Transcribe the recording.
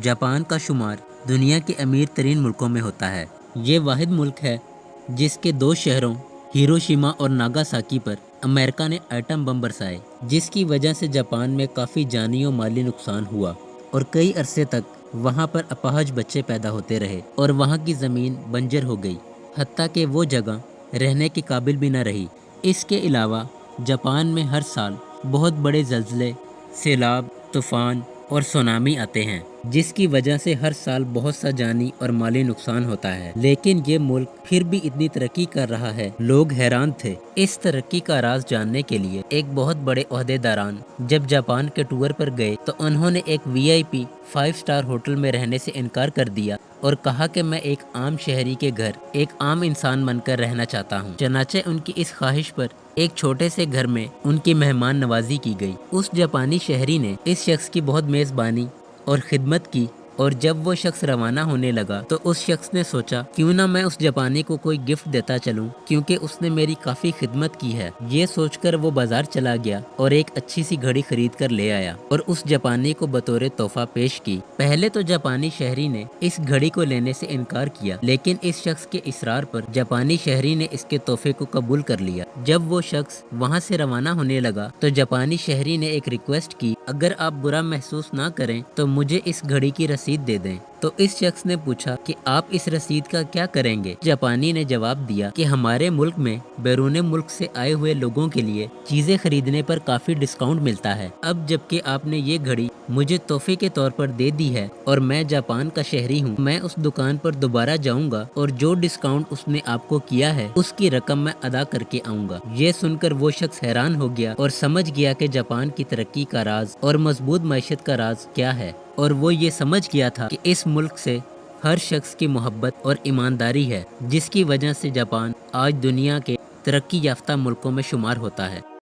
Japan का शुमार दुनिया के अमीर तरीन मुल्कों में होता है। ये वाहिद मुल्क है जिसके दो शहरों हिरोशिमा और नागासाकी पर अमेरिका ने एटम बम बरसाए, जिसकी वजह से जापान में काफ़ी जानी और माली नुकसान हुआ और कई अरसे तक वहाँ पर अपाहज बच्चे पैदा होते रहे और वहाँ की ज़मीन बंजर हो गई, हत्ता कि वो जगह रहने के काबिल भी न रही। इसके अलावा जापान में हर साल बहुत बड़े ज़लज़ले, सैलाब, तूफ़ान और सुनामी आते हैं, जिसकी वजह से हर साल बहुत सा जानी और माली नुकसान होता है। लेकिन ये मुल्क फिर भी इतनी तरक्की कर रहा है, लोग हैरान थे। इस तरक्की का राज जानने के लिए एक बहुत बड़े ओहदेदारान जब जापान के टूर पर गए तो उन्होंने एक VIP 5 स्टार होटल में रहने से इनकार कर दिया और कहा कि मैं एक आम शहरी के घर एक आम इंसान बनकर रहना चाहता हूँ। चनाचे उनकी इस ख्वाहिश पर एक छोटे से घर में उनकी मेहमान नवाजी की गई। उस जापानी शहरी ने इस शख्स की बहुत मेज़बानी और खिदमत की और जब वो शख्स रवाना होने लगा तो उस शख्स ने सोचा क्यों ना मैं उस जापानी को कोई गिफ्ट देता चलूं, क्योंकि उसने मेरी काफ़ी खिदमत की है। ये सोचकर वो बाजार चला गया और एक अच्छी सी घड़ी खरीद कर ले आया और उस जापानी को बतौर तोहफा पेश की। पहले तो जापानी शहरी ने इस घड़ी को लेने से इनकार किया, लेकिन इस शख्स के इसरार पर जापानी शहरी ने इसके तोहफे को कबूल कर लिया। जब वो शख्स वहाँ से रवाना होने लगा तो जापानी शहरी ने एक रिक्वेस्ट की, अगर आप बुरा महसूस ना करें तो मुझे इस घड़ी की रसीद दे दें। तो इस शख्स ने पूछा कि आप इस रसीद का क्या करेंगे? जापानी ने जवाब दिया कि हमारे मुल्क में बैरून मुल्क से आए हुए लोगों के लिए चीज़ें खरीदने पर काफ़ी डिस्काउंट मिलता है। अब जबकि आपने ये घड़ी मुझे तोहफे के तौर पर दे दी है और मैं जापान का शहरी हूँ, मैं उस दुकान पर दोबारा जाऊँगा और जो डिस्काउंट उसने आपको किया है उसकी रकम मैं अदा करके आऊँगा। ये सुनकर वो शख्स हैरान हो गया और समझ गया कि जापान की तरक्की का राज और मजबूत मैशत का राज क्या है, और वो ये समझ गया था कि इस मुल्क से हर शख्स की मोहब्बत और ईमानदारी है, जिसकी वजह से जापान आज दुनिया के तरक्की याफ्ता मुल्कों में शुमार होता है।